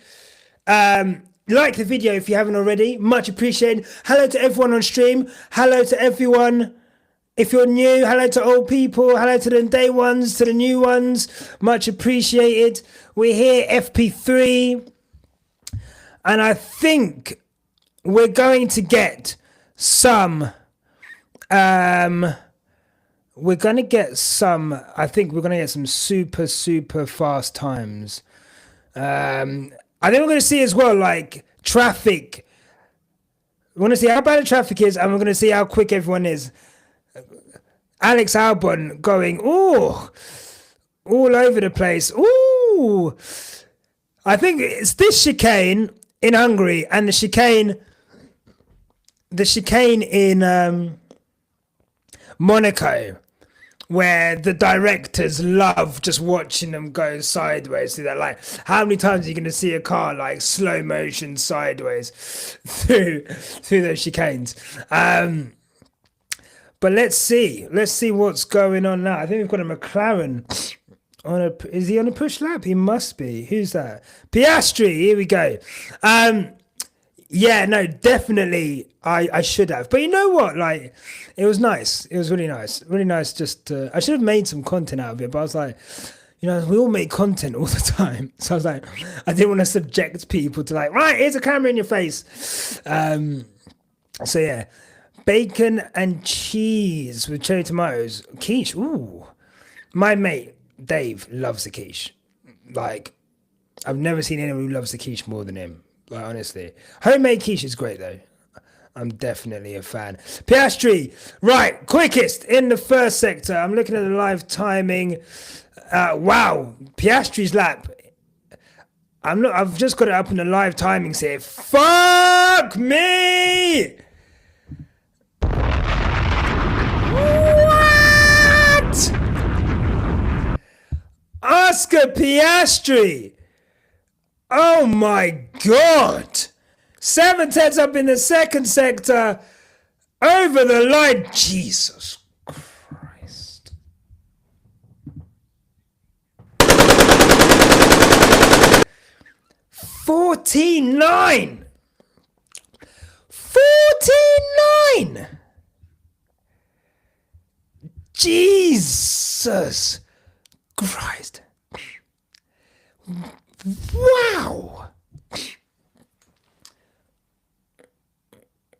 Like the video if you haven't already. Much appreciated. Hello to everyone on stream. Hello to everyone. If you're new, hello to old people. Hello to the day ones, to the new ones. Much appreciated. We're here, FP3. And I think we're going to get some... I think we're going to get some super, super fast times. I think we're going to see as well, like, traffic. We want to see how bad the traffic is, and we're going to see how quick everyone is. Alex Albon going, all over the place. Ooh. I think it's this chicane in Hungary and the chicane in Monaco, where the directors love just watching them go sideways through that. Like, how many times are you going to see a car like slow motion sideways through those chicanes? But let's see what's going on now. I think we've got a McLaren is he on a push lap? He must be. Who's that? Piastri. Here we go. Yeah, no, definitely I should have. But you know what? Like, it was nice. It was really nice. Really nice just I should have made some content out of it, but I was like, we all make content all the time. So I was like, I didn't want to subject people to like, right, here's a camera in your face. So yeah. Bacon and cheese with cherry tomatoes. Quiche. Ooh. My mate, Dave, loves the quiche. Like, I've never seen anyone who loves the quiche more than him. Like, honestly. Homemade quiche is great, though. I'm definitely a fan. Piastri. Right. Quickest in the first sector. I'm looking at the live timing. Wow. Piastri's lap. I've just got it up in the live timings here. Fuck me! Oscar Piastri. Oh my God. 7/10 up in the second sector. Over the line. Jesus Christ. $14.9. $14.9. Jesus Christ. Wow.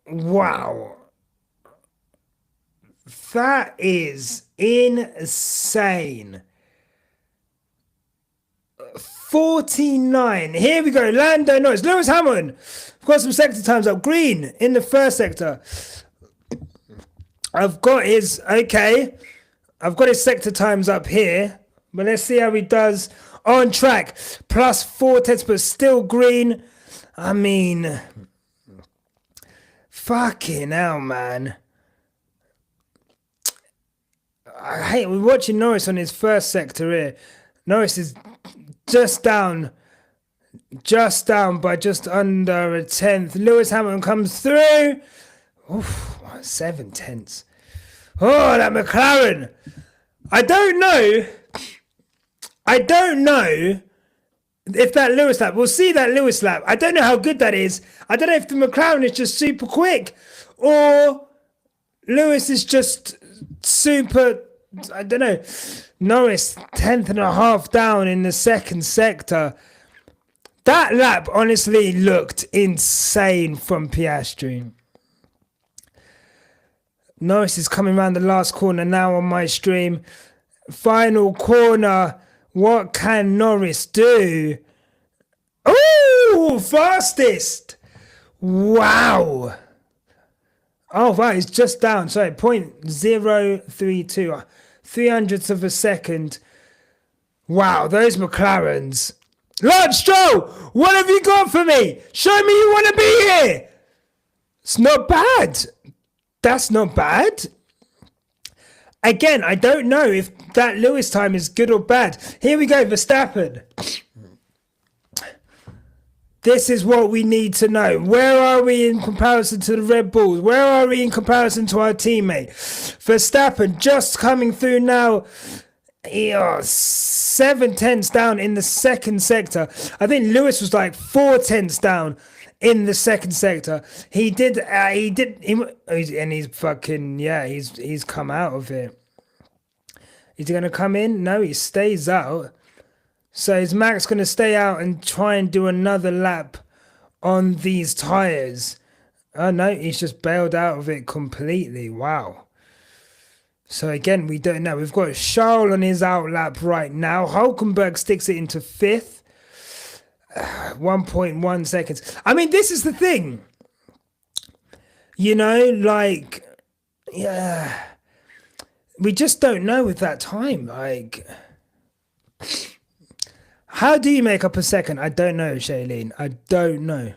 Wow. That is insane. 49. Here we go. Lando Norris. Lewis Hamilton. I've got some sector times up. Green in the first sector. I've got his sector times up here. But let's see how he does on track. Plus 4/10, but still green. I mean, fucking hell, man. I hate we're watching Norris on his first sector here. Norris is just down by just under a tenth. Lewis Hamilton comes through. Oof, 7/10. Oh, that McLaren. I don't know if that Lewis lap, we'll see that Lewis lap. I don't know how good that is. I don't know if the McLaren is just super quick or Lewis is just super, I don't know. Norris, 10th and a half down in the second sector. That lap honestly looked insane from Piastri. Norris is coming around the last corner now on my stream. Final corner. What can Norris do? Oh, fastest. Wow. Oh, wow, he's just down. Sorry, 0.032. 300ths of a second. Wow, those McLarens. Lance Stroll, what have you got for me? Show me you want to be here. It's not bad. That's not bad. Again, I don't know if that Lewis time is good or bad. Here we go, Verstappen. This is what we need to know. Where are we in comparison to the Red Bulls? Where are we in comparison to our teammate? Verstappen just coming through now. 7/10 down in the second sector. I think Lewis was like 4/10 down in the second sector. And he's fucking, he's come out of it. Is he going to come in? No, he stays out. So is Max going to stay out and try and do another lap on these tyres? Oh no, he's just bailed out of it completely. Wow. So again, we don't know. We've got Charles on his out lap right now. Hulkenberg sticks it into 5th. 1.1 seconds. I mean, this is the thing. You know, like, yeah. We just don't know with that time. Like, how do you make up a second? I don't know, Shailene. I don't know.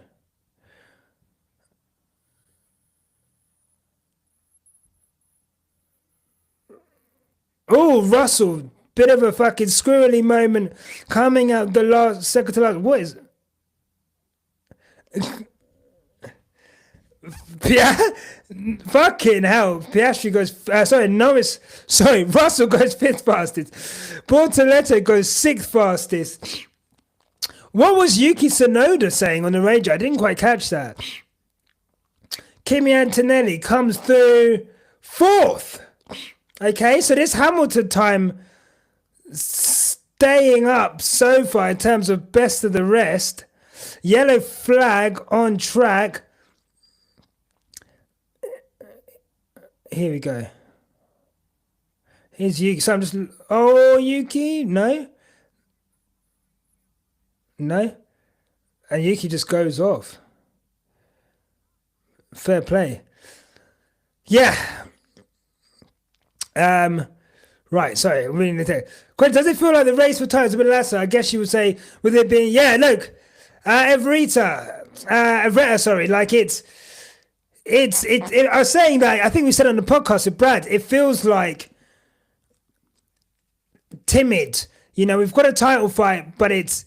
Oh, Russell. Bit of a fucking squirrely moment coming out the last second to last. What is fucking hell. Piastri goes Russell goes 5th fastest. Bortoletto goes 6th fastest. What was Yuki Tsunoda saying on the radio? I didn't quite catch that. Kimi Antonelli comes through 4th. Okay, so this Hamilton time staying up so far in terms of best of the rest. Yellow flag on track. Here we go. Here's Yuki. So I'm just... Oh, Yuki? No? No? And Yuki just goes off. Fair play. Yeah. Right, sorry, I'm reading the text. Quentin, does it feel like the race for tires a bit lesser? I guess you would say, with it being... Yeah, look. Evretta, sorry. Like, I was saying that, I think we said on the podcast with Brad, it feels like timid. You know, we've got a title fight, but it's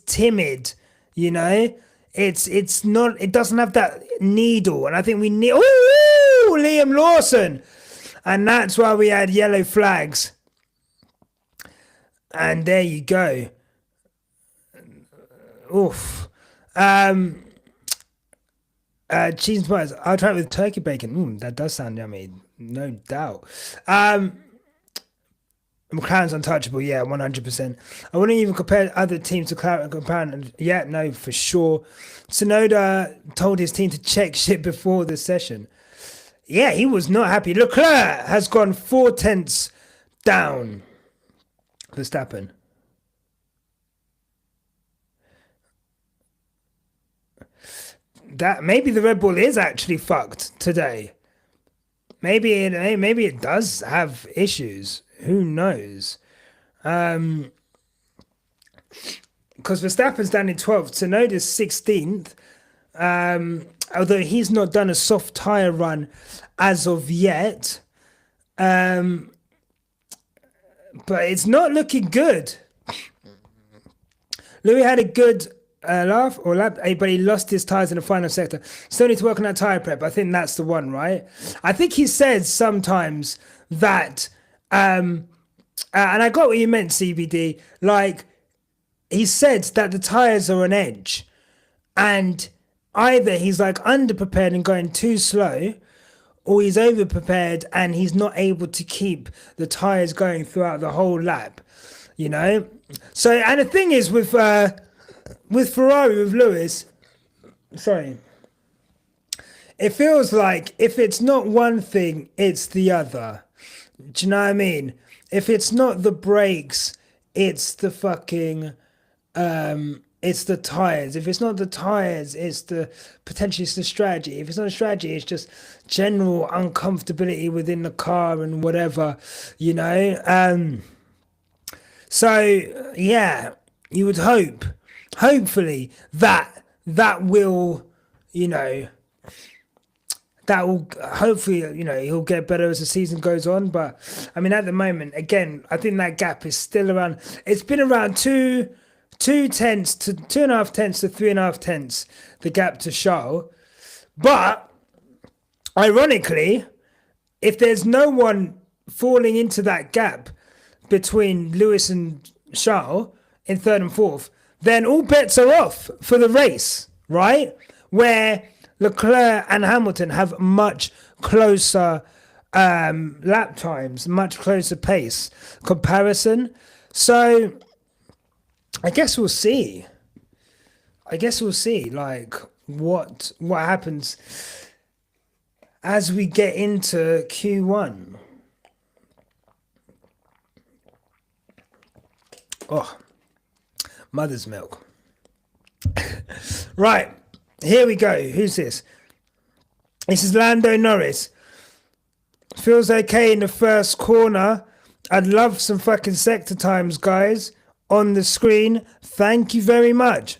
timid. You know, it's not. It doesn't have that needle, and I think we need. Oh, Liam Lawson, and that's why we had yellow flags. And there you go. Oof. Cheese and pies. I'll try it with turkey bacon. That does sound yummy, no doubt. McLaren's untouchable, yeah, 100%. I wouldn't even compare other teams to McLaren. Yeah, no, for sure. Tsunoda told his team to check shit before the session. Yeah, he was not happy. Leclerc has gone 4 tenths down. Verstappen. That maybe the Red Bull is actually fucked today. Maybe it does have issues. Who knows? Because Verstappen's down in 12th, Tsunoda's 16th. Although he's not done a soft tyre run as of yet. But it's not looking good. Louis had a good lap, but he lost his tyres in the final sector. Still need to work on that tyre prep. I think that's the one, right? I think he said sometimes that, and I got what you meant, CBD, like, he said that the tyres are on edge, and either he's like underprepared and going too slow, or he's overprepared and he's not able to keep the tyres going throughout the whole lap, you know? So, and the thing is with Ferrari, with Lewis, it feels like if it's not one thing, it's the other. Do you know what I mean? If it's not the brakes, it's the fucking, it's the tyres. If it's not the tyres, it's potentially it's the strategy. If it's not a strategy, it's just general uncomfortability within the car and whatever, you know? So, yeah, you would hopefully that will, you know, that will hopefully, you know, he'll get better as the season goes on. But I mean, at the moment, again, I think that gap is still around. It's been around 2 tenths to 2.5 tenths to 3.5 tenths, the gap to Charles. But ironically, if there's no one falling into that gap between Lewis and Charles in third and fourth, then all bets are off for the race, right? Where Leclerc and Hamilton have much closer lap times, much closer pace comparison. So I guess we'll see. Like what happens as we get into Q1. Oh, mother's milk. Right, here we go. Who's this? This is Lando Norris. Feels okay in the first corner. I'd love some fucking sector times, guys, on the screen. Thank you very much.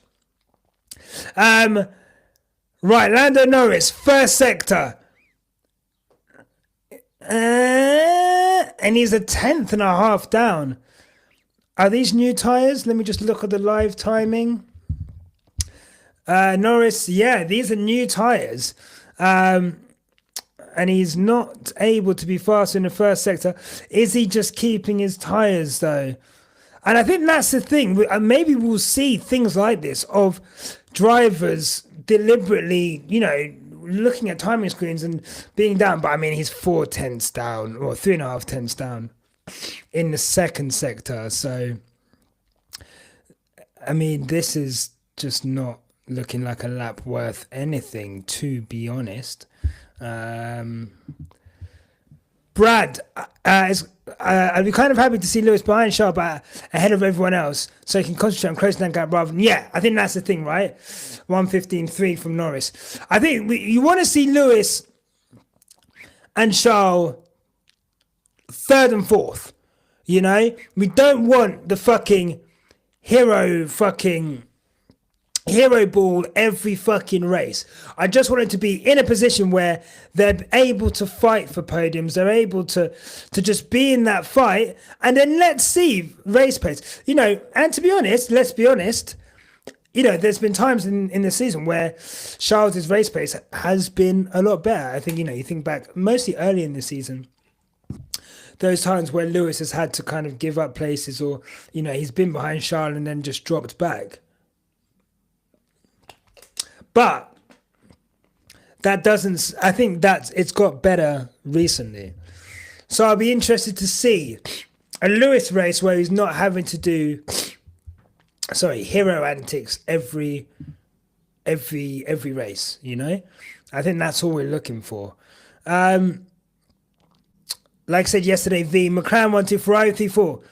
Right, Lando Norris, first sector. And he's a 10.5 down. Are these new tyres? Let me just look at the live timing. Norris, yeah, these are new tyres. And he's not able to be faster in the first sector. Is he just keeping his tyres, though? And I think that's the thing. Maybe we'll see things like this of drivers deliberately, you know, looking at timing screens and being down. But I mean, he's 4 tenths down, or 3.5 tenths down in the second sector. So, I mean, this is just not looking like a lap worth anything, to be honest. Brad, I'd be kind of happy to see Lewis behind Charles, but ahead of everyone else, so he can concentrate on closing that gap rather than, yeah, I think that's the thing, right? 1:15.3 from Norris. I think you want to see Lewis and Charles third and fourth, you know? We don't want the fucking hero ball every fucking race. I just want it to be in a position where they're able to fight for podiums. They're able to just be in that fight. And then let's see race pace. You know, and to be honest, let's be honest, there's been times in the season where Charles' race pace has been a lot better. I think, you think back mostly early in the season, those times where Lewis has had to kind of give up places, or, he's been behind Charles and then just dropped back. But I think it's got better recently. So I'll be interested to see a Lewis race where he's not having to do, hero antics every race, I think that's all we're looking for. Like I said yesterday, McLaren 1-2, Ferrari 3-4,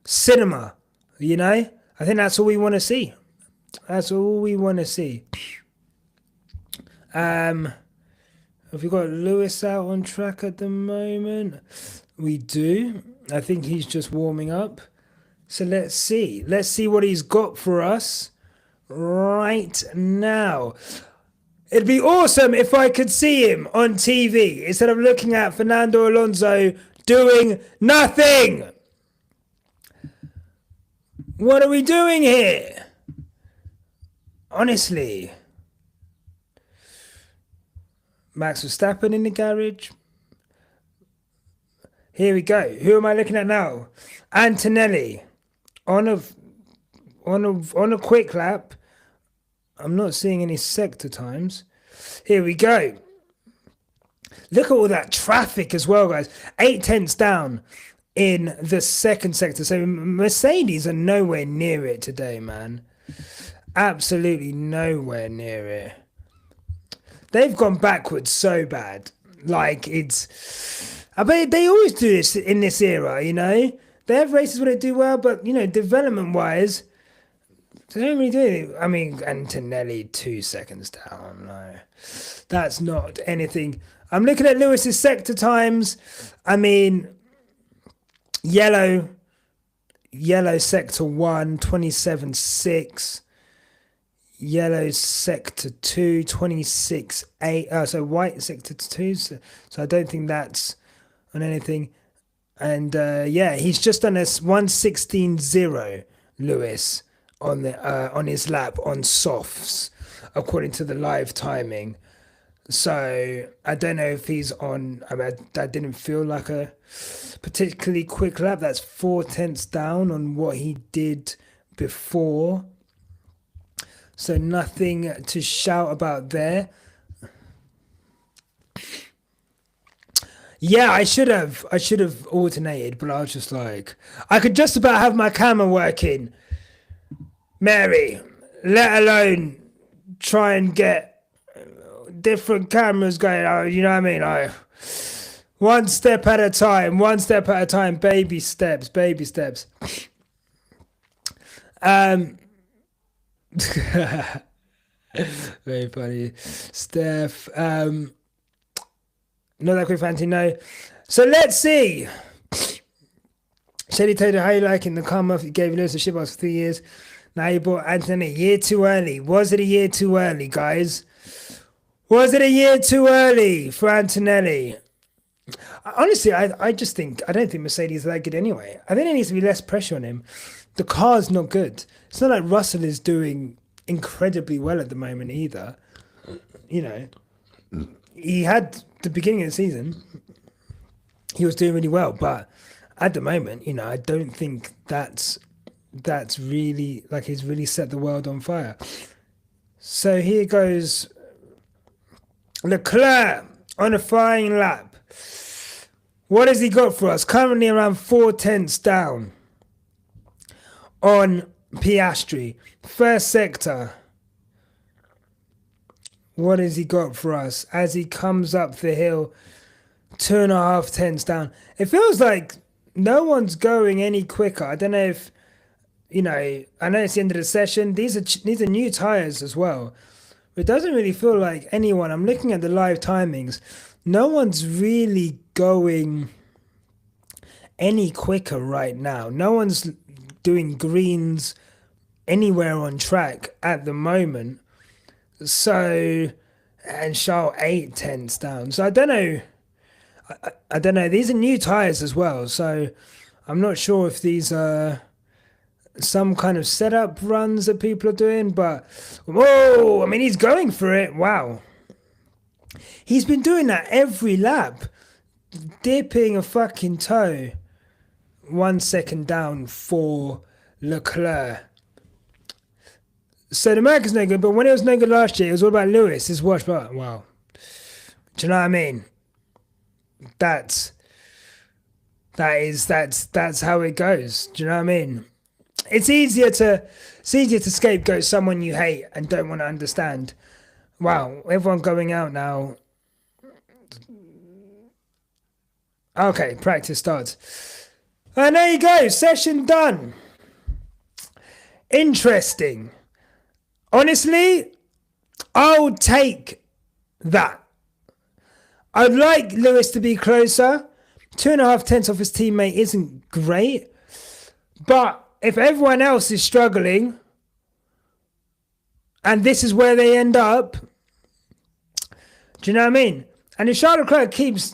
cinema, I think that's all we want to see. That's all we want to see. Have we got Lewis out on track at the moment? We do. I think he's just warming up. So let's see. Let's see what he's got for us right now. It'd be awesome if I could see him on TV instead of looking at Fernando Alonso doing nothing. What are we doing here? Honestly. Max Verstappen in the garage. Here we go. Who am I looking at now? Antonelli on a quick lap. I'm not seeing any sector times. Here we go. Look at all that traffic as well, guys. 8/10 down in the second sector. So Mercedes are nowhere near it today, man. Absolutely nowhere near it. They've gone backwards so bad. Like, I bet they always do this in this era, They have races where they do well, but, development-wise, they don't really do anything. I mean, Antonelli 2 seconds down. No, that's not anything. I'm looking at Lewis's sector times. I mean, yellow sector 1, 27.6. Yellow sector 2, 26.8. So white sector 2. So I don't think that's on anything. And he's just done a 1:16.0, Lewis, on his lap on softs, according to the live timing. So I don't know if he's on. I mean, that didn't feel like a particularly quick lap. That's 4/10 down on what he did before. So nothing to shout about there. Yeah, I should have alternated, but I was just like, I could just about have my camera working, Mary, let alone try and get different cameras going. You know what I mean? One step at a time, baby steps. Very funny. Steph. Not that quick fancy, no. So let's see. Shady Taylor, how you liking the come off? You gave Lewis a ship for 3 years. Now you bought Anthony a year too early. Was it a year too early, guys? Was it a year too early for Antonelli? Honestly, I don't think Mercedes is that good anyway. I think there needs to be less pressure on him. The car's not good. It's not like Russell is doing incredibly well at the moment either. He had the beginning of the season, he was doing really well, but at the moment, I don't think that's really, like, he's really set the world on fire. So here goes Leclerc on a flying lap. What has he got for us? Currently around 4/10 down on Piastri. First sector. What has he got for us as he comes up the hill? 2.5 tenths down. It feels like no one's going any quicker. I don't know if, I know it's the end of the session. These are new tyres as well. But it doesn't really feel like anyone. I'm looking at the live timings. No one's really going any quicker right now. No one's doing greens anywhere on track at the moment. So, and Charles 8/10 down. So I don't know. I don't know. These are new tyres as well. So I'm not sure if these are some kind of setup runs that people are doing, but whoa, I mean, he's going for it. Wow. He's been doing that every lap, dipping a fucking toe 1 second down for Leclerc. So the American's no good, but when it was no good last year, it was all about Lewis. His watch, but wow. Do you know what I mean? That's how it goes. Do you know what I mean? It's easier to scapegoat someone you hate and don't want to understand. Wow, everyone going out now. Okay, practice starts. And there you go, session done. Interesting. Honestly, I'll take that. I'd like Lewis to be closer. 2.5 tenths off his teammate isn't great. But if everyone else is struggling, and this is where they end up, do you know what I mean? And if Charles Leclerc keeps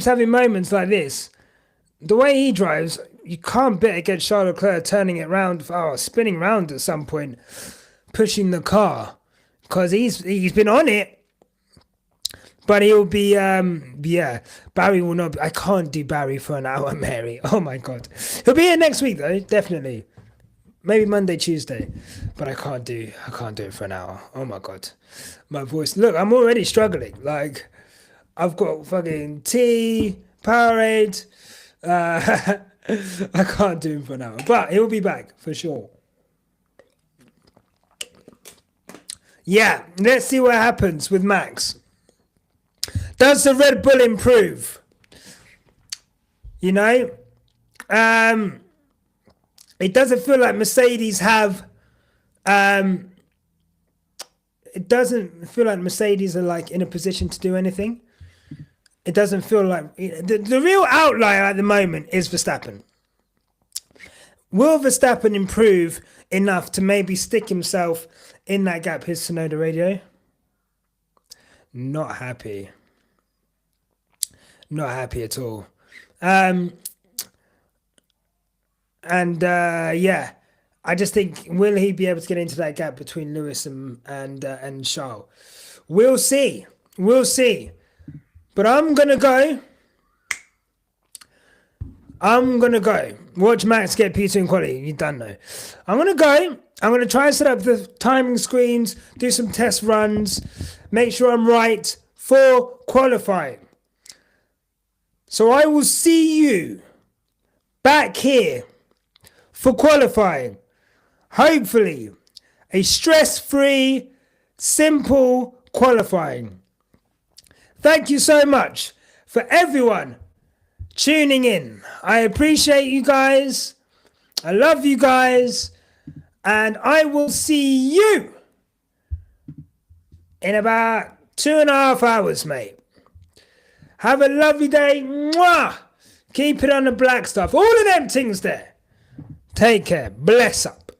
having moments like this, the way he drives, you can't bet against Charles Leclerc turning it round, spinning round at some point, pushing the car, because he's been on it. But he'll be, Barry will not. I can't do Barry for an hour, Mary. Oh my God, he'll be here next week though, definitely. Maybe Monday, Tuesday, but I can't do it for an hour. Oh my God, my voice. Look, I'm already struggling. Like, I've got fucking tea, Powerade. I can't do him for an hour, but he'll be back for sure. Yeah, let's see what happens with Max. Does the Red Bull improve? You know, it doesn't feel like Mercedes have. It doesn't feel like Mercedes are like in a position to do anything. It doesn't feel like the real outlier at the moment is Verstappen. Will Verstappen improve enough to maybe stick himself in that gap? His Sonoda radio. Not happy. Not happy at all. Yeah, I just think, will he be able to get into that gap between Lewis and Charles? We'll see. We'll see. But I'm gonna go. Watch Max get P2 in quality. You done know. I'm gonna go. I'm gonna try and set up the timing screens, do some test runs, make sure I'm right for qualifying. So I will see you back here for qualifying. Hopefully, a stress-free, simple qualifying. Thank you so much for everyone tuning in. I appreciate you guys. I love you guys. And I will see you in about 2.5 hours, mate. Have a lovely day. Mwah! Keep it on the black stuff. All of them things there. Take care. Bless up.